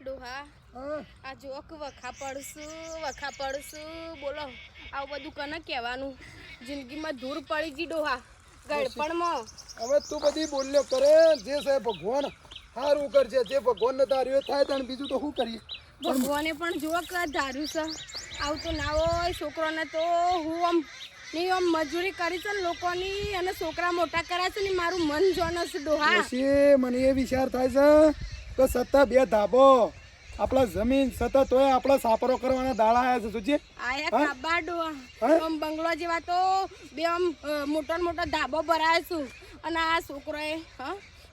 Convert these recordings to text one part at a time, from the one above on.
ડોહા આ જોક વખા પડશું બોલો આવું બધું કને કહેવાનું જિંદગીમાં ધૂળ પડી ગઈ ડોહા ગળપણમાં હવે તું બધી બોલ્યો કરે જે સાહેબ ભગવાન સારું કરશે જે ભગવાન ને ધાર્યું થાય તને બીજું તો શું કરીએ ભગવાને પણ જોક ધાર્યું છે આવું તો ના હોય છોકરોને તો હું આમ મજૂરી કરી છે ને લોકોની અને છોકરા મોટા કર્યા છે ને મારું મન જોને છે ડોહા મને એ વિચાર થાય છે કે સતત બે ધાબો આપણા જમીન સતત હોય આપણા સાપરો કરવાના દાડા આવ્યા છે સુજી આયા કાબા ડોહા આમ બંગલો જેવા તો બે આમ મોટો ધાબો ભરાય છું અને આ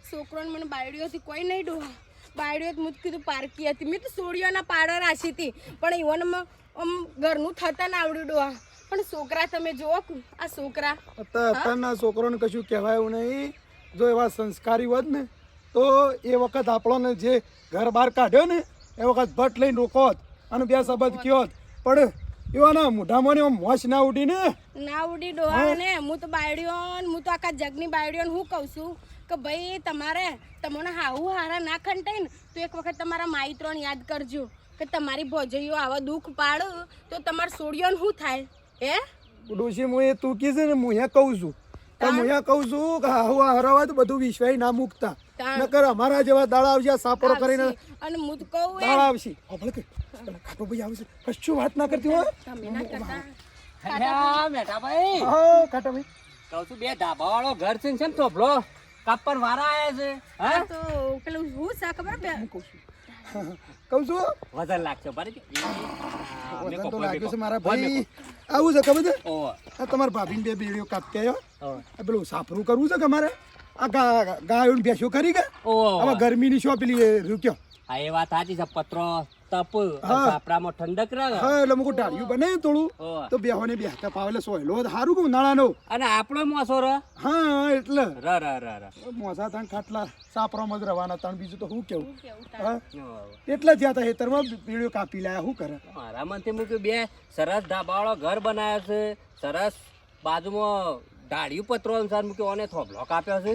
છોકરોને મને બાયડીઓથી કોઈ નહીં ડોહા બાયડીઓ જ મુજ કીધું પારકી હતી મેં તો સોડીઓના પાડો રાખી હતી પણ ઈવનમાં આમ ઘરનું થતા ના આવડ્યું ડોહા પણ છોકરા તમે જુઓ આ છોકરા અત્યારના છોકરોને કશું કહેવાયું નહીં જો એવા સંસ્કારી હોત ને તો એ વખત આપણને જે ઘર બહાર કાઢ્યો ને એ વખત ભટ્ટ લઈને રોકોત અને બે શબ્દ કયો પણ એવાના મોઢામાં મોશ ના ઉડી ને ના ઉડી ડોહા ને હું તો આખા જગની બાયડીઓને હું કહું છું કે ભાઈ તમારે તમને હાહુ હારા ના ખંટાય ને તો એક વખત તમારા માઈત્રોને યાદ કરજો કે તમારી ભોજઈઓ આવા દુઃખ પાડો તો તમારે સોડિયોને શું થાય હે ડોશી હું એ તું કીધે ને હું અહીંયા કહું છું કે હાહુ હરાવા તો બધું વિશ્વાસ ના મૂકતા નકર અમારા જેવા દાડા આવશે સાપરો કરીને અને હું તો કહું દાડા આવશે ખાટો ભાઈ આવશે કશું વાત ના કરતી હોય તમે ના કરતા મેઠા ભાઈ હા ખાટો ભાઈ કહું છું બે ધાબા વાળો ઘર છે ને થોભલો કાપર વારા આયા છે હા તો પેલું હું સા ખબર બે કહું છું વજન લાગશે બારી વજન તો લાગ્યું છે મારા ભાઈ આવું છે ખબર છે આ તમારા ભાભીને બે બેડીઓ કાપી આવ્યો પેલું સાફરું કરવું છે કે મારે આ ગાયો ભેંસો ખરી કે હવે ગરમીની શું પેલી રૂક્યો હા એ વાત સાચી છે પત્રો તપ સાપરામાં ઠંડક રહે હા એટલે મુકું ટાળ્યું બને થોડું તો બેહોને બેહતા પાવલે સોયલો સારું કે ઉનાળાનો અને આપણો મોસો ર હા એટલે ર મોસા તણ ખાટલા સાપરામાં જ રવાના તણ બીજું તો શું કેવું હા એટલે જ હતા હેતરમાં પીળીઓ કાપી લાયા શું કરે મારા મનથી મૂક્યું બે સરસ ધાબાવાળો ઘર બનાવ્યો છે સરસ બાજુમાં ડાળિયું પત્રો અનુસાર મૂક્યો અને થોભલો કાપ્યો છે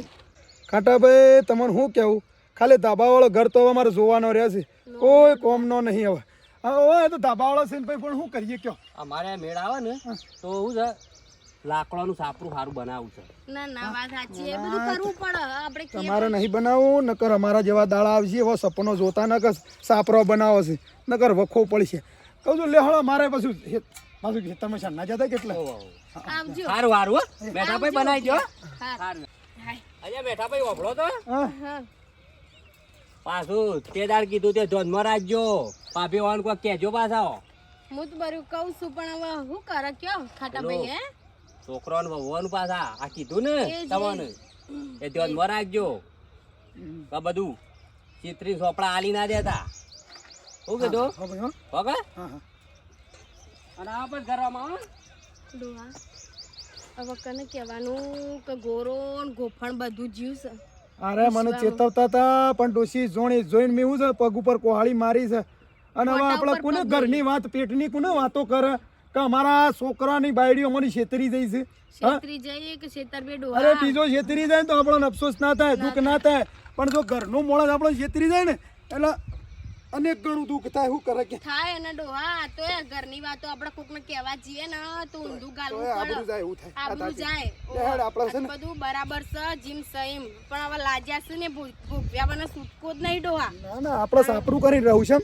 ખાટાભાઈ તમને શું કેવું ખાલી ધાબાવાળો ઘર તો હવે મારે જોવાનો રહે છે કોઈ કોમનો નહીં હવે હવે તો ધાબાવાળો છે ને ભાઈ પણ શું કરીએ કયો અમારે મેળ આવે ને તો શું છે લાકડાનું સાપરું સારું બનાવવું છે ના વાત સાચી એ બધું કરવું પડે આપણે તમારે નહીં બનાવવું નકર અમારા જેવા દાડા આવશે એવો સપનો જોતા નકર સાપરો બનાવો છે નકર વખો પડશે કહું છું લેહળો મારે પાછું ખેતરમાં છે ના જતા કેટલા આવજો સારું સારું મેઠા ભાઈ બનાવી દો સારું અહીંયા મેઠા ભાઈ ઓભળો તો પાછું તે દાડ કીધું તે ધોનમાં રાખજો પાભી વાળું કોઈ કહેજો પાછા હું તો બરું કહું છું પણ હવે શું કરે કયો ખાટા ભાઈ હે છોકરો ને વહુવાનું પાછા આ કીધું ને તમને એ ધોનમાં રાખજો આ બધું ચિત્રી ચોપડા આલી ના દેતા શું કીધું ઓકે અને આ પણ કરવામાં ડોહા હવે કને કહેવાનું કે ગોરો ને ગોફણ બધું જીવ છે અરે મને ચેતવતા હતા પણ ડોશી જોઈને મેં છે પગ ઉપર કોહાળી મારી છે અને હવે આપણે કોને ઘરની વાત પેટની કોને વાતો કરે કે અમારા છોકરાની બાયડીઓ અમારી છેતરી જઈ છે છેતરી જઈએ કે છેતર બે ડોહા અરે બીજો છેતરી જાય તો આપણને અફસોસ ના થાય દુઃખ ના થાય પણ જો ઘરનું મોળસ આપણને છેતરી જાય ને એટલે અનેક ગણું દુઃખ થાય શું કરે કે થાય ને ડોહા તો એ ઘરની વાતો આપણે કોકને કહેવા જઈએ ને તો ઊંધું ગાલવું આબરૂ જાય એવું થાય આબરૂ જાય આપણે છે ને બધું બરાબર છે જીમ સહીમ પણ હવે લાજ્યા છે ને ભૂખ્યા બને છૂટકો જ નહીં ડોહા ના આપણે સાપરું કરી રહું છે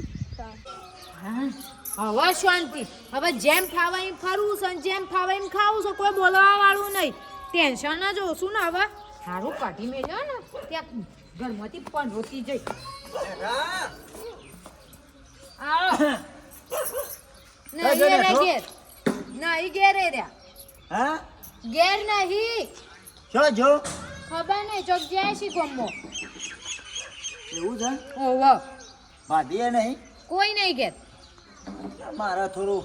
હવે શાંતિ હવે જેમ ફાવે એમ ફરવું છે જેમ ફાવે એમ ખાવું છે કોઈ બોલવા વાળું નહીં ટેન્શન જ ઓછું ને હવે સારું કાઢી મેળ્યો ને ત્યાં ઘરમાંથી પણ રોતી જઈ નહીં ઘેરે રહ્યા હા ઘેર નહીં ચલો જો ખબર નહીં ચોક જાય છે ગમો એવું છે ઓહો ભાભીએ નહીં કોઈ નહીં ઘેર મારા થોડું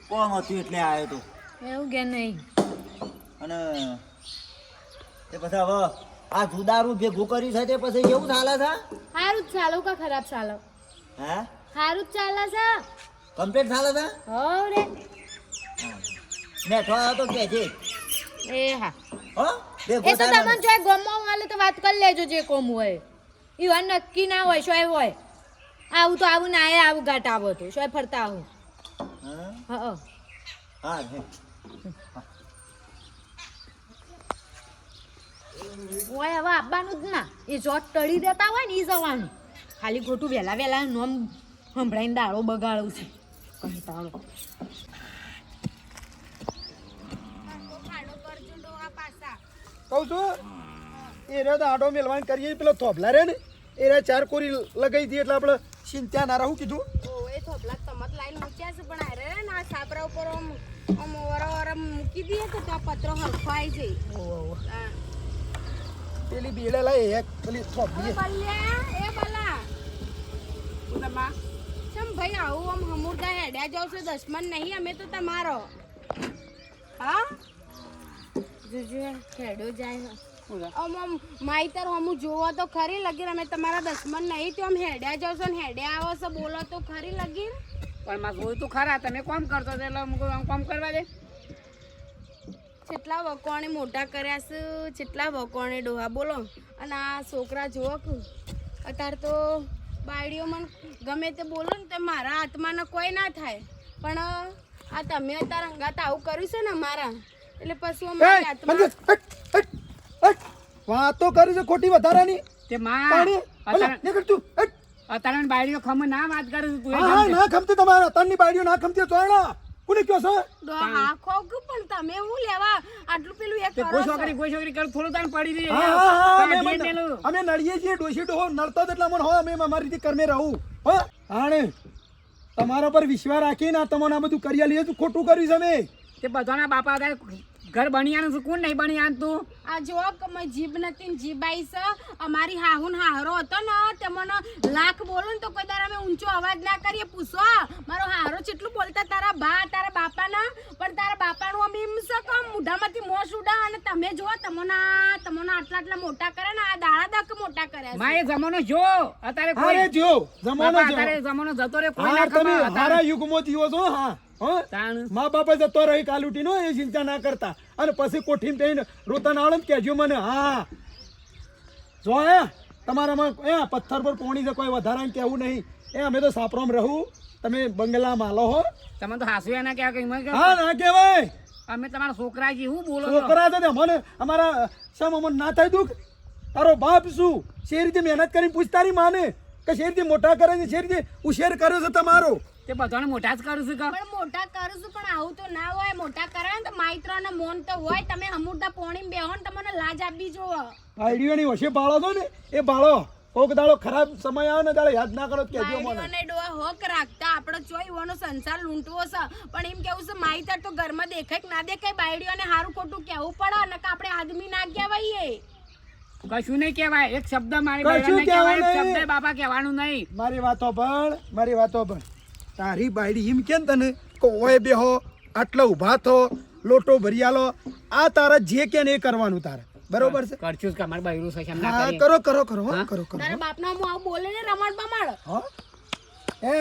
કોમ હતું એટલે આવ્યો તો એવું ઘેર નહીં અને તે પછી હવે આ જુદારું ભેગું કર્યું છે તે પછી કેવું ચાલે છે સારું જ ચાલો કે ખરાબ ચાલો હા સારું જ ચાલે છે કમ્પ્લીટ ચાલે છે હો રે મેઠો આવ્યો તો કે છે એ હા હો એ તો તમને જો ગમવા વાલે તો વાત કરી લેજો જે કોમ હોય ઈવન નક્કી ના હોય શું હોય આવું તો આવું ના આવું ઘાટ આવો તો શું ફરતા આવું હા હા હા હે. ઓય હવે આપવાનું જ ના એ જોત ટળી દેતા હોય ને એ જવાનું ખાલી ખોટું વહેલા વહેલા નોમ સંભળાઈને દાળો બગાડું છે કંટાળો કહું છું એ રે તો આડો મેલવાન કરીએ પેલો થોભલા રે ને એ રે 4 કોરી લગાઈ દી એટલે આપણે ચિંતા ના રહું કીધું. એ થોપલા તમત લાઈન મૂક્યા છે પણ અરે ને આ સાપરા ઉપર આમ વરા મૂકી દઈએ તો આ પત્રો હરખો આવી જાય. પેલી બેડે લાય એક પેલી થોભલી બલ્યા એ બલા ચમ ભાઈ આવું આમ હમુરદા હેડ્યા જાવ છો દશમન નહીં અમે તો તમારો હા જોજો હેડો જાય આમ આમ માઈતર હમું જોવો તો ખરી લગીર અમે તમારા દશમન નહીં તો આમ હેડ્યા જાવ છો ને હેડ્યા આવો છો બોલો તો ખરી લગીર પણ માં જોયું તું ખરા તમે કોમ કરતો હતો એટલે હું કોમ કરવા દે કેટલા વકોણે મોટા કર્યા છે કેટલા વકોણે ડોહા બોલો અને આ છોકરા જુઓ કે અત્યારે તો બાયડીઓ મને ગમે તે બોલો ને તો મારા હાથમાં કોઈ ના થાય પણ આ તમે અત્યારે અંગાત આવું કર્યું છે ને મારા એટલે પછી અમારી હાથમાં વાતો કરી છે ખોટી વધારાની તે માં પાણી અલા, નીકળ તું. હટ. અત્યારે બાયડીઓ ખમ ના વાત કરે છે તું હા હા ના ખમતી તમારા તનની બાયડીઓ ના ખમતી ચોરણા કોને કયો છે ડોહા ખોગ પણ તમે હું લેવા આટલું પેલું એક કરો છો કોઈ છોકરી કર થોડું તાન પડી રહી હા હા હા અમે નળીએ છીએ ડોશી ડોહો નળતો જ એટલે મને હો અમે અમારી રીતે કરમે રહું હો હાણે તમારા પર વિશ્વાસ રાખીને આ તમને આ બધું કરી લઈએ તું ખોટું કર્યું છે અમે તે બધાના બાપા હતા ઘર બનિયાનું છે કોણ નહીં બનિયાન તું આ જો કે મેં જીભ નથી ને જીભ આઈ છે અમારી હાહુન હાહરો હતો ને તે મને લાખ બોલો ને તો કોઈ દાર અમે ઊંચો અવાજ ના કરીએ પૂછો મારો હારો કેટલું બોલતા તારા તારા બાપાના પણ તારા બાપાનું અમે એમ છે કે મોઢામાંથી મોસ ઉડા અને તમે જો તમને આટલા મોટા કરે ને આ દાડા દક મોટા કર્યા માં એ જમાનો જો અત્યારે અરે કોઈ જો જમાનો જો અત્યારે જમાનો જતો રે કોઈ હા ના તમે ખબર હારા યુગમાં જીવો છો હા હા તાણ મા બાપા જતો રહી કાલુટી નો એ ચિંતા ના કરતા અને પછી કોઠીમાં જઈને રોતા ના આવડે ને કહેજો મને હા જો હે તમારામાં એ પથ્થર પર પોણી છે કોઈ વધારાને કહેવું નહીં એ અમે તો સાપરામાં રહું તમે બંગલા માલો હો તમે તો હાસુ એના ક્યાં કઈ હા ના કહેવાય અમે તમારા છોકરાજી હું બોલો છો? છોકરા તો મને અમારા શા અમને ના થાય દુઃખ તારો બાપ શું શે રીતે મહેનત કરીને પૂછ તારી માને કે શે રીતે મોટા કરે છે શે રીતે ઉછેર કર્યો છે તમારો તે બધાને મોટા જ કરું છું કે પણ મોટા કરું છું પણ આવું તો ના હોય મોટા કરે ને તો માઈત્ર ને મોન તો હોય તમે હમુરદા પોણી બેહો ને તમને લાજ આપી જોવો આઈડિયોની વચ્ચે બાળો છો ને એ બાળો કોક દાડો ખરાબ સમય આવે ને દાડો યાદ ના કરો તો કહેજો મને બાયડીઓને ડોહા હોક રાખતા આપણો ચોય એવાનો સંસાર લૂંટવો છે પણ એમ કેવું છે માઈતર તો ઘરમાં દેખાય કે ના દેખાય બાયડીઓને હારું ખોટું કેવું પડે ને કે આપણે આદમી ના કહેવાઈએ કશું નહીં કહેવાય એક શબ્દ મારી કશું બહેનને કહેવાય એક કહેવાય શબ્દ નહીં. બાપા કહેવાનું નહીં મારી વાતો પણ તારી બાયડી એમ કેમ તને કે ઓય બેહો આટલા ઊભા થો લોટો ભરી આલો આ તારા જે કે ને એ કરવાનું તારે બરોબર છે કરશું જ કે અમારે બૈરું છે કેમ ના હા કરીએ? કરો કરો કરો હા હા? કરો કરો તારા બાપના હું આવું બોલે ને રમણ બમાડ હા એ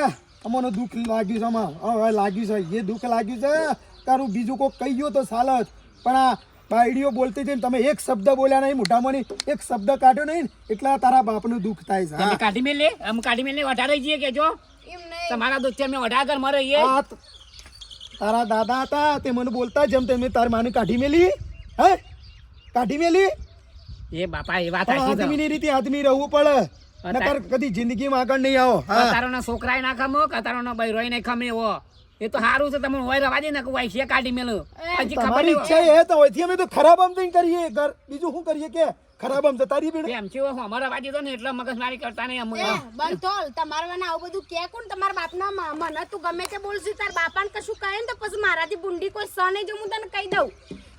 અમને દુઃખ લાગ્યું છે આમાં હવે લાગ્યું છે એ દુઃખ લાગ્યું છે તારું બીજું કોઈ કહી ગયો તો સાલત પણ આ બાયડીઓ બોલતી હતી ને તમે એક શબ્દ બોલ્યા નહીં મોઢામાં નહીં એક શબ્દ કાઢ્યો નહીં એટલે તારા બાપનું દુઃખ થાય છે તમે હા કાઢી મેલે અમે કાઢી મેલે વધારે જઈએ કે જો એમ નહીં તમારા દોસ્ત મેં વધારે મરે એ આ તારા દાદા હતા તે મને બોલતા જેમ તેમ તારી માને કાઢી મેલી હે કાઢી મેલી એ બાપા એ વાત પણ સાચી છે. આદમીની રીતે આદમી રહેવું પડે નકર કદી જિંદગીમાં આગળ નહીં આવો હા કતારોના છોકરાએ ના ખમો કતારોના બૈરોય નહીં ખમે એવો એ તો સારું છે તમે હોય રવા દે ને કે વાઈસીએ કાઢી મેલું હજી ખબર તમારી ઈચ્છા નહીં એ તો હોયથી અમે તો ખરાબ આમ થઈને કરીએ ઘર બીજું શું કરીએ કે ખરાબ આમ જતા રહી બેન એમ છે હું અમારા વાજી તો ને એટલે મગજમારી કરતા નહીં અમે બંધ થોલ તમારે મને આવું બધું કે કોણ તમારા બાપના મને તું ગમે તે બોલશી તાર બાપાને કશું કહે ને તો પછી મારાથી બુંડી કોઈ સ નહીં જો હું તને કહી દઉં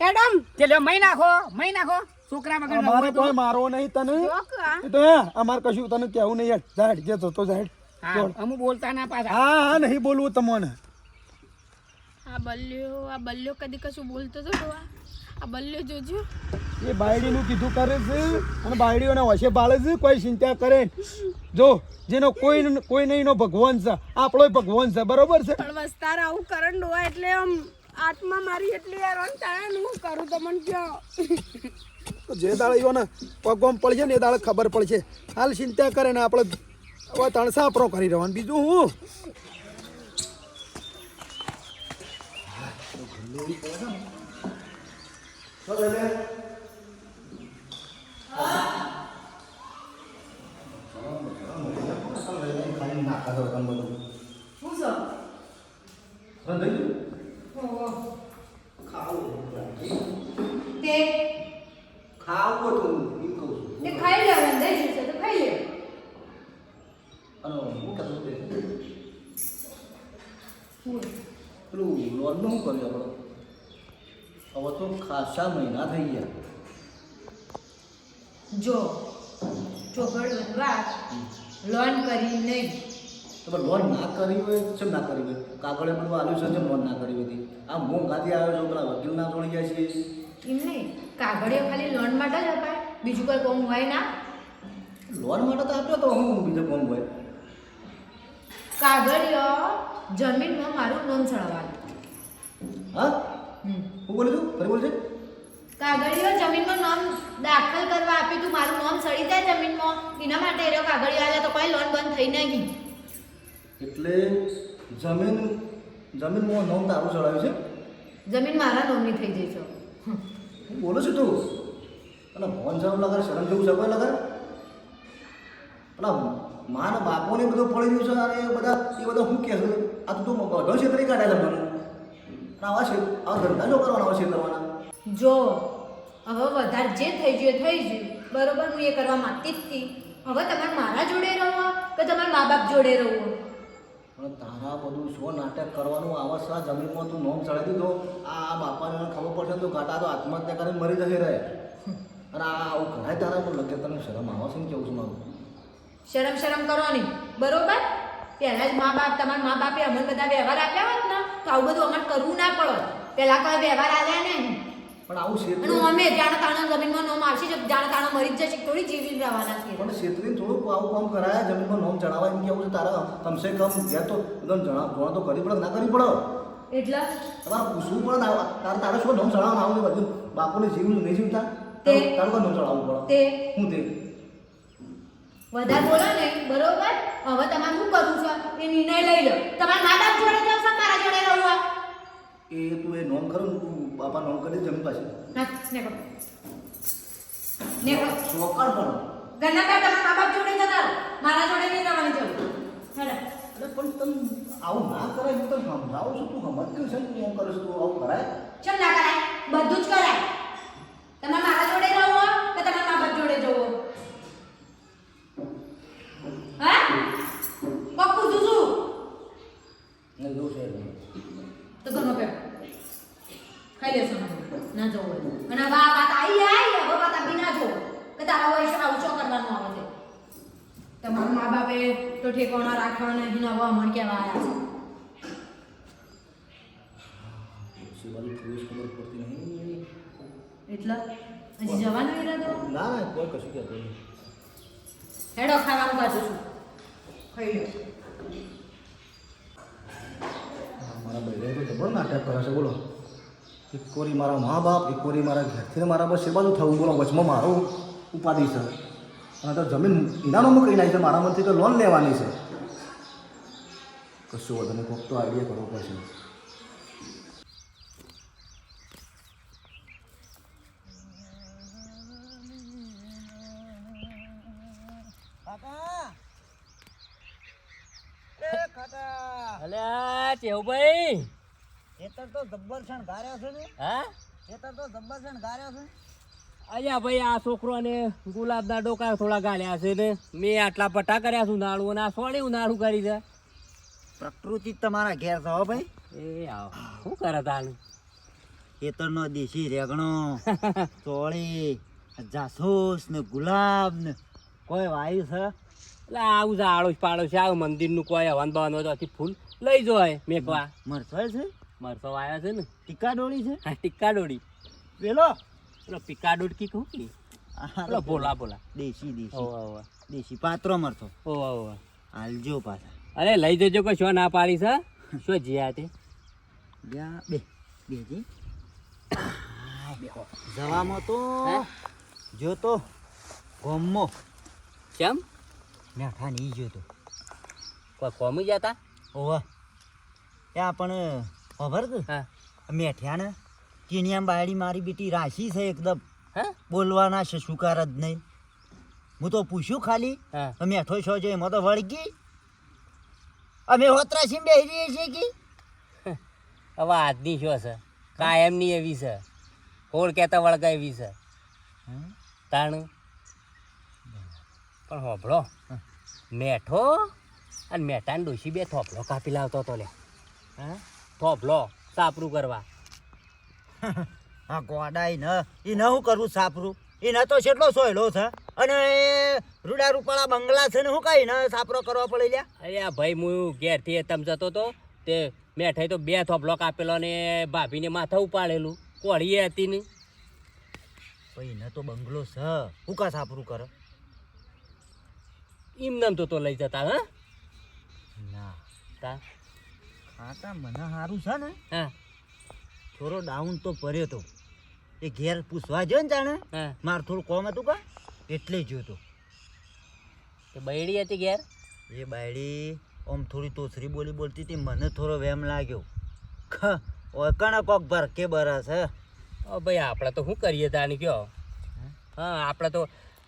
એડમ તે લ્યો મહી નાખો છોકરા વગર ન અમારે હોય તો. કોઈ મારો નહીં તને જોક આ એ તો હે અમારે કશું તને કહેવું નહીં યાર જાહેર જે તો જાહેર હા અમુ બોલતા ના પાછા હા હા નહીં બોલવું તમને આ બલ્યો કદી કશું બોલતો તો ડોહા આ બલ્યો જોજો એ બાયડીનું કીધું કરે છે અને બાયડીઓને વશે બાળે છે કોઈ ચિંતા કરે જો જેનો કોઈ નહીં નો ભગવાન છે આપણો ભગવાન છે બરોબર છે પણ વસ્તાર આવું કરણ ડોહા એટલે આમ આત્મા મારી એટલી હેરાન થાય ને હું કરું તમને કયો તો જે દાળ ને પગવામાં પડશે ને એ દાળ ખબર પડશે હાલ ચિંતા કરે ને આપણે હવે ત્રણ સાપરો કરી રહેવાનું બીજું હું ખાવું હતું એમ કહું છું તે ખાઈ લે રંધાઈ જશે તો ખાઈ લે અને હું કહેતો પેલું લોનનું શું કર્યું આપણે હવે તો ખાસા મહિના થઈ ગયા જો ચોખડ વધવા લોન કરી નહીં તમે લોન ના કરી હોય કેમ ના કરી હોય કાગળે બધું આલ્યું છે કેમ લોન ના કરી હતી આ મોં ગાતી આવ્યો છો પેલા વકીલ ના જોડી જાય છે એમ નહીં કાગળિયો ખાલી લોન માટે જ અપાય બીજું કોઈ કોમ હોય ના લોન માટે તો આપ્યો તો હું બીજો કોમ હોય કાગળિયો જમીનમાં મારું નામ ચડાવવાનું હા હું બોલું છું ફરી બોલ છે કાગળિયો જમીનમાં નામ દાખલ કરવા આપ્યું તું મારું નામ સડી જાય જમીનમાં એના માટે એ રહ્યો કાગળિયો આવ્યા તો કોઈ લોન બંધ થઈ નહીં એટલે જમીનમાં નોમ તારું ચડાવ્યું છે જમીન મારા નામની થઈ જઈ છે હું બોલું છું તું અને ફોન જવાબ લગાડ શરમ જેવું છે કોઈ લગાડ પેલા માને બાપોને બધું પડી ગયું છે અને એ બધા શું કહે છે આ તો બધો છેતરી કાઢે મને આવા છે આવા ધંધા જો કરવાના આવા છે કરવાના જો હવે વધારે જે થઈ ગયું થઈ ગયું બરોબર હું એ કરવા માંગતી જ હતી હવે તમારે મારા જોડે રહો કે તમારા મા બાપ જોડે રહો પણ તારા બધું શું નાટક કરવાનું આવા સા જમીનમાં તું નોમ ચડાવી દીધો આ બાપાને ખબર પડશે તો ઘાટા તો આત્મહત્યા કરીને મરી જશે રહે અને આ આવું કરાય તારા પણ લગે તને શરમ આવે છે ને કેવું છું મારું શરમ કરો નહીં બરોબર પહેલાં જ મા બાપ તમારા મા બાપે અમને બધા વ્યવહાર આપ્યા હોત ને તો આવું બધું અમારે કરવું ના પડે પહેલાં કોઈ વ્યવહાર આવ્યા નહીં પણ આવું અને શેતરી અમે જાણે તાણા જમીનમાં નોમ આવશે જાણે તાણા મરી જ જશે થોડી જીવી રહેવાના છીએ પણ શેતરીને થોડુંક આવું કામ કરાય જમીનમાં નોમ ચડાવવા એમ કેવું છે તારા કમસે કમ ગયા તો એકદમ જોણ તો કરવી પડે ના કરવી પડે એટલે તમારે પૂછવું પડે ને તારે શું નોમ ચડાવવાનું આવું બધું બાપુને જીવનું નહીં જીવતા તે તારું કોઈ નોમ ચડાવવું પડે તે હું તે વધારે બોલો ને બરોબર હવે તમારે શું કરવું છે એ નિર્ણય લઈ લો તમારા મા બાપ જોડે જાવ છો મારા જોડે રહો એ તું એ નોમ ખરું તું બાપા નોમ કરી દે જમીન પાછી ના નેકળો ચોકડ પણ ઘરના પર તમારા મા બાપ જોડે જતા રહો. મારા જોડે નહીં રહેવાની જરૂર હેડો અરે પણ તમે આવું ના કરાય હું તને સમજાવું છું તું સમજતી છે ને તું એમ કરે છે તું આવું કરાય ચમ ના કરાય બધું જ કરાય તમારે મારા જોડે રહો કે તમારા મા બાપ જોડે જવો હા પક્કું જુજુ ને જો છે તો ઘરમાં પેટ ખાઈ લેશો ના જવું હોય અને હવે આ વાત આવી હવે વાત આપી ના જો કે તારા વયસ આવું શું કરવાનું આવે છે તમારા મા બાપે તો ઠેકાણા રાખવાના નહીં હવે અમણ કહેવા આવ્યા છે શિવાની થોડી ખબર પડતી નહીં એટલે હજી જવાનો ઈરાદો ના ના કોઈ કશું કહેતો નહીં હેડો ખાવાનું કાઢું છું ખાઈ લો મારા ભાઈ તો જબર નાટક કરે છે બોલો એક કોરી મારા મા બાપ એક કોરી મારા ઘરથી મારા બસ એ બાજુ થવું બોલો વચમાં મારું ઉપાધિ છે અને તો જમીન ઇનામમાં કરી નાખી છે મારા મનથી તો લોન લેવાની છે કશું વધારે કોક તો આઈડિયા કરવો પડશે અલ્યા ચેહુભાઈ ખેતર તો જબ્બર શણગાર્યો છે ને હા ખેતર તો જબ્બર શણગાર્યો છે અલ્યા ભાઈ આ છોકરોને ગુલાબના ડોકા થોડા ગાળ્યા છે ને મેં આટલા પટ્ટા કર્યા છું ઉનાળું અને આ સોળી ઉનાળું કરી છે પ્રકૃતિ તમારા ઘેર છો ભાઈ એ આવ શું કરે તાનું ખેતરનો દેશી રેગણો ચોળી જાસૂસ ને ગુલાબ ને કોઈ વાયુ છે એટલે આવું છે આડોશ પાડોશ આવું મંદિરનું કોઈ હવન બવન હોય તો ફૂલ લઈ જાય મેકવા મરસો છે મરસો આવ્યા છે ને ટીકા ડોળી છે હા ટીક્કા ડોડી પેલો પેલો પિક્કા ડોડકી કહું કે પેલો બોલા બોલા દેશી દેશી ઓવા ઓવા દેશી પાત્રો મરતો ઓવા ઓવા હાલજો પાછા અરે લઈ જજો કે શું ના પાડી છે શું જ્યાં તે બેજી જવામાં તો જો તો ગોમો કેમ મેઠા નહીં જો તો કોઈ કોમી જતા ઓવા એ આપણે ખબર કે હા મેઠ્યા ને કિનિયામ બાયડી મારી બેટી રાશી છે એકદમ હા બોલવાના છે શુકાર જ નહીં હું તો પૂછ્યું ખાલી હા મેઠો છો જો એમાં તો વળગી અમે હોતરાશી બેસી જઈએ છીએ કે હવે આજની શું છે કાયમની એવી છે કોણ કહેતા વળગા એવી છે તાણ પણ હોભળો મેઠો અને મેઠાને ડોશી બે થોપલો કાપી લાવતો હતો લે હા થોપલો સાપરું કરવા હા ગોડાઈ ન એ ન હું કરવું સાપરું એ ન તો કેટલો સોયલો છે અને રૂડા રૂપાળા બંગલા છે ને હું કઈ ને સાપરો કરવા પડે લ્યા અરે આ ભાઈ હું ઘેરથી તમ જતો હતો તે મેઠાઈ તો બે થોપલો કાપેલો ને ભાભીને માથા ઉપાડેલું કોળીએ હતી ને ભાઈ ન તો બંગલો છે હું કા સાપરું કરે એમ તો લઈ જતા હા ના તા હા તા મને સારું છે ને હા થોડો ડાઉન તો પડ્યો તો એ ઘેર પૂછવા જો ને જાણે હા મારે થોડું કોમ હતું કા એટલે જ જોતો તે બૈડી હતી ઘેર એ બાયડી આમ થોડી તોસરી બોલતી હતી મને થોડો વેમ લાગ્યો ઓકણા કોક ભર કે બરસ હે ઓ ભાઈ આપણે તો શું કરીએ તાની કયો હા આપણે તો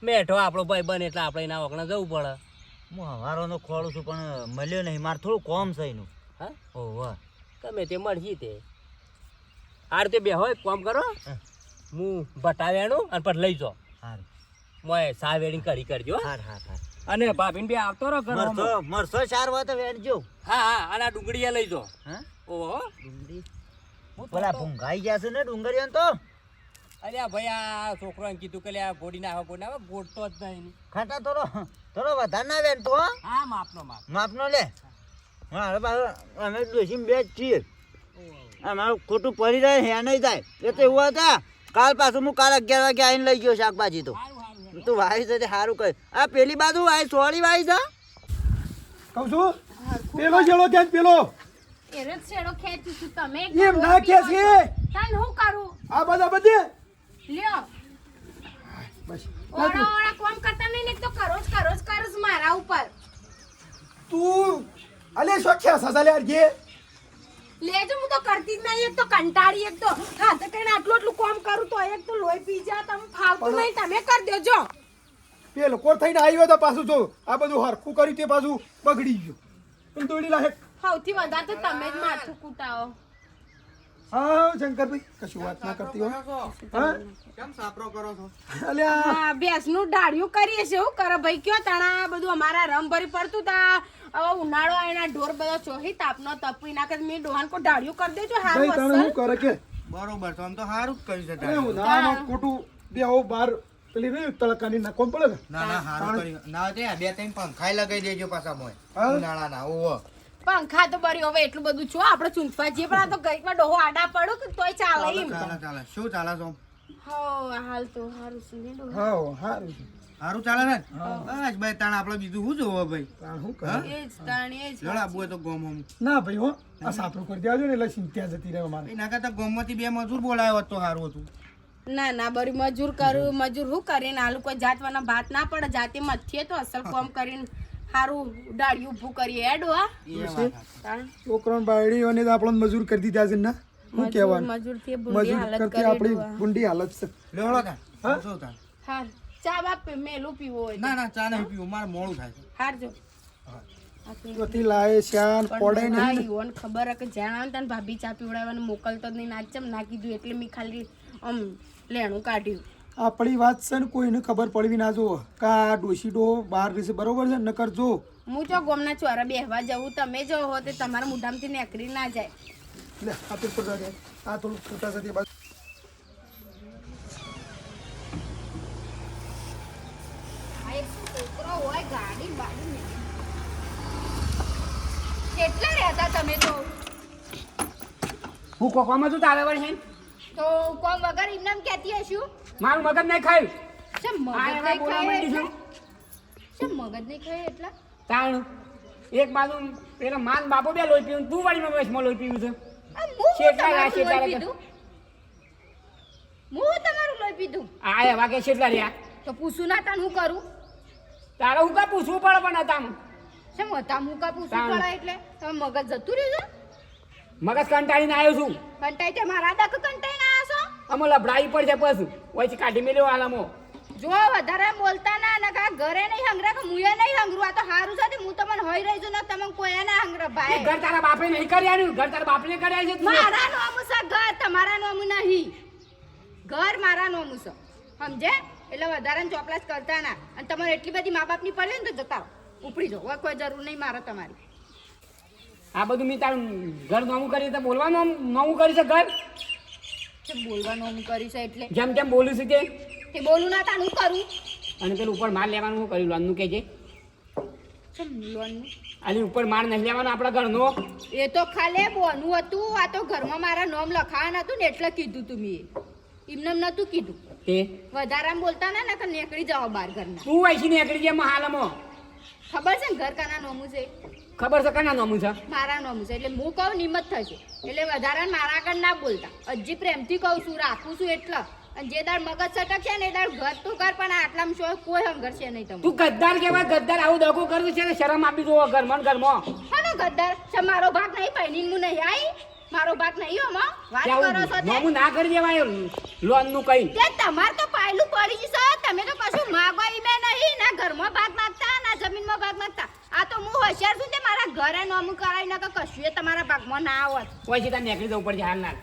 મેઠો આપણો ભાઈ બને એટલે આપણે એના વગણા જવું પડે હું હવારોનો ખોળું છું પણ મળ્યો નહીં મારે થોડું કોમ છે એનું હા ઓહ તમે તે મળશી તે હાર તે બે હોય કોમ કરો હું બટાવ્યાનું અને પછી લઈ જાઓ હાર મોય સા વેડિંગ કરી કરજો હાર હાર હાર અને ભાભીને બે આવતો રહો ઘર મરસો 4 વાત વેડજો હા હા અને આ ડુંગળીએ લઈ જાઓ હા ઓહો ડુંગળી પેલા ભૂંગાઈ ગયા છે ને ડુંગળીઓ તો અરે આ ભાઈ આ છોકરાને કીધું કે આ ગોડી ના આવે ગોડતો જ નહીં ખાટા થોડો વધારે ના વેડ તો હો. હા માપનો માપ માપનો લે હા હવે પાછો અમે ડોસી બે જ છીએ અમારું ખોટું પડી રહે હે નહીં થાય એ તો એવું હતા કાલ પાછું હું કાલ 11 વાગે આવીને લઈ ગયો શાકભાજી તો તું વાઈ છે તે સારું કહે આ પેલી બાજુ વાઈ સોળી વાઈ છે કહું છું પેલો જેલો ક્યાં પેલો એરો જ છેડો ખેંચું છું તમે એમ ના કે છે તાન હું કરું આ બધા બધે લ્યો બસ ઓળા ઓળા કોમ કરતા નહીં ને તો કરો જ મારા ઉપર તું અલે સોખ્યા સસાલે યાર લેજો હું તો કરતી જ નહીં એક તો કંટાળી એક તો હાથે કઈને આટલું કોમ કરું તો એક તો લોહી પી જા તમે ફાવતું નહીં તમે કરી દેજો પેલો કોર થઈને આવ્યો તો પાછું જો આ બધું હરખું કર્યું તે પાછું બગડી ગયું તું દોડી લાહે સૌથી વધારે તો તમે જ માથું કૂટાવો હા શંકરભાઈ કશું વાત ના કરતી હો હા કેમ સાપરો કરો છો અલ્યા હા ભેંસનું ડાળિયું કરીએ છે હું કરે ભાઈ કયો તણા બધું અમારા રમ ભરી પડતું તા હવે ઉનાળો આવીને ઢોર બધા ચોહી તાપનો તપી નાખે મેં ડોહાન કો ડાળિયું કરી દેજો ભાઈ હારું તને અસલ શું કરે કે બરોબર તો આમ તો સારું જ કર્યું છે અરે હું નામાં ખોટું બે આવો બાર પેલી રહી તડકાની નાખવા પડે ને ના ના સારું કર્યું ના તે બે ત્રણ પંખાઈ લગાઈ દેજો પાછા મોય હા? ઉનાળાના ઓહો પંખા તો બરી હવે એટલું બધું છો આપણે ચૂંટવા જઈએ પણ આ તો ગઈમાં ડોહો આડા પડો કે તોય ચાલે એમ ચાલે શું ચાલે છો હો હાલ તો હારું છે ને ડોહા હા સારું છે સારું ચાલે ને બસ ભાઈ તાણ આપણે બીજું શું જોવો ભાઈ તાણ શું કરે એ જ તાણી એ જ લડાબુ હોય તો ગોમ હમ ના ભાઈ હો આ સાપરું કરી દેજો ને એટલે ચિંતા જતી રહે અમારે એના કરતા ગોમમાંથી બે મજૂર બોલાયો હોત તો સારું હતું ના ના બરી મજૂર કરું મજૂર હું કરીને આલુ કોઈ જાતવાના ભાત ના પડે જાતે મથીએ તો અસલ કોમ કરીને હારું ડાળિયું ઊભું કરીએ એડો હા છોકરાને બાયડીઓને તો આપણને મજૂર કરી દીધા છે ને શું કહેવાનું મજૂર થી બુંડી મજૂર હાલત કરતી કરી આપણી બુંડી હાલત છે લેવડો તાણ શું તાણ હાર ચા બાપ મેલું પીવો હોય ના ના ચા નહીં પીવું મારે મોડું થાય છે હારજો બધી લાય શ્યાન પડે પણ નહીં ઈવન ખબર હે કે જ્યાં આવે ને ભાભી ચા પીવડાવવાનું મોકલતો જ નહીં નાચમ ના કીધું એટલે મેં ખાલી આમ લેણું કાઢ્યું આપણી વાત છે ને કોઈને ખબર પડવી ના જો કા ડોશી ડો બહાર રહેશે બરોબર છે નકર જો હું જો ગોમના ચોરા બેહવા જવું તમે જો હો તે તમારા મોઢામાંથી નીકળી ના જાય લે આ પેપર જાય આ થોડું છૂટા છે તે બાજુ આ એક છોકરો હોય ગાડી બાડી કેટલા રહેતા તમે તો હું કોકામાં તું તારે વળી છે તો કોમ વગર એમનામ કહેતી હશું મારું મગજ નહીં ખાયું શેમ મગજ આ એવા નહીં બોલવા ખાય માંડી એટલે? છું શેમ મગજ નહીં ખાય એટલા તાણ એક બાજુ પેલા માન બાપો બે લોહી પીવું તું વળી વચમાં લોહી પીવું છે આ હું શેઠા તમારું રાશિ તારે લોહી પીધું હું તમારું લોહી પીધું આ એવા કે છેટલા રહ્યા તો પૂછું ના તાન હું કરું તારે હું કાંઈ પૂછવું પડે પણ હતા શેમ હતા મુકા પૂછું તાણ. પડે એટલે તમે મગજ જતું રહ્યું મગજ કંટાળીને આવ્યો છું છે કંટાઈ તે મારા દક કંટાઈ ના આસો અમે લબડાવી પડશે પછી ઓયથી કાઢી મેલ્યો આલામો જો વધારે બોલતા ના નકા ઘરે નહીં હંગરા કે મુએ નહીં હંગરું આ તો હારું છે હું તમને હોઈ રહી છું ને તમે કોઈ ના હંગરા એ ભાઈ ઘર તારા બાપે નહીં કર્યા ઘર તારા બાપને કર્યા છે તું. મારા નોમું છે ઘર તમારા નોમું નહીં ઘર મારા નોમું છે સમજે એટલે વધારે ચોપલાસ કરતા ના અને તમારે એટલી બધી મા બાપની પડે ને તો જતા રહો ઉપડી જાઓ હવે કોઈ જરૂર નહીં મારે તમારી આ બધું મેં તારું ઘર નોમું કરી તો બોલવાનું નોમું કરી છે ઘર કે બોલવા નોમું કરી છે એટલે જેમ તેમ બોલું છું તે બોલું ના તાનું કરું અને પેલું ઉપર માર લેવાનું હું કર્યું લોનનું કે છે ચમ લોનનું આની ઉપર માર નહીં લેવાનો આપણા ઘરનો એ તો ખાલી બોનું હતું આ તો ઘરમાં મારા નામ લખાવાનું હતું ને એટલે કીધું તું મેં એમને નતું કીધું તે વધારામાં બોલતા ના તો નીકળી જાઓ બહાર ઘરના તું વૈસી ને એકડી જેમ હાલમાં ખબર છે ને ઘર કાના નોમું છે ખબર છે કના નોમું છે મારા નોમું છે એટલે હું કહું નિમત થશે એટલે વધારે મારા આગળ ના બોલતા હજી પ્રેમથી કહું છું રાખું છું એટલે અને જે દાર મગજ સટક છે ને એ દાર ઘર તું કર પણ આટલામાં શું કોઈ હંગર છે નહીં તમે તું ગદ્દાર કહેવાય ગદ્દાર આવું દગો કરવું છે ને શરમ આપી દો ઘરમાં ને ઘરમાં હાનો ગદ્દાર છે મારો ભાગ નહીં પહેરીને હું નહીં આવી મારો ભાગ નહીં હોમાં વાત કરો છો તે નોમું ના કરી દેવાય લોન નું કઈ તે તમાર તો પાયલું પડી જશે તમે તો કશું માગો ઈમે નહીં ના ઘરમાં ભાગ માંગતા ના જમીનમાં ભાગ માંગતા આ તો હું હોશિયાર છું તે મારા ઘરે નોમું કરાવી ના કે કશું એ તમારા ભાગમાં ના આવત વૈસી તાર નીકળી જવું પડશે હાલ ના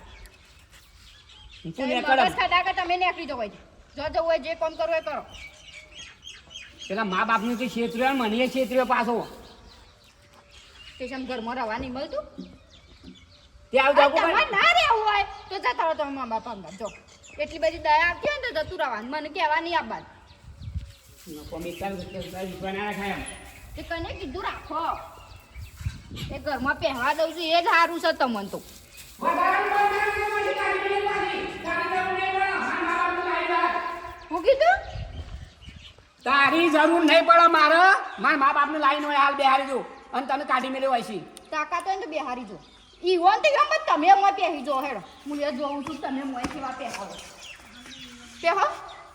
તું તમે નીકળ મગજ ખાધા કે તમે નીકળી જાઓ હોય જો જવું હોય જે કામ કરવું હોય કરો પેલા મા બાપનું તો છેતર્યો મને છેતર્યો પાછો તે સમ ઘરમાં રહેવા નહીં મળતું તે આવું દગો તમારે ના રહેવું હોય તો જતા રહો તમે મા બાપ અંદર જો એટલી બધી દયા આપી હોય ને તો જતું રહેવાનું મને કહેવા નહીં આવવાનું તે કને કીધું રાખો એ ઘરમાં પહેવા દઉં છું એ જ સારું છે તમને તો હું કીધું તારી જરૂર નહીં પડે મારે મારા મા બાપને લાઈન હોય હાલ બેહારી દો અને તને કાઢી મેળ્યો હોય છે તાકાત હોય ને તો બેહારી જો ઈ હોન તો એમ જ તમે મોય પહેરી જો હેડો હું એ જોઉં છું તમે મોય કેવા પહેરાવો પહેરો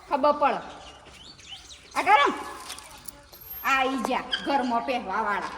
ખબર પડે આ ગરમ આઈ જા ઘરમાં પહેરવા વાળા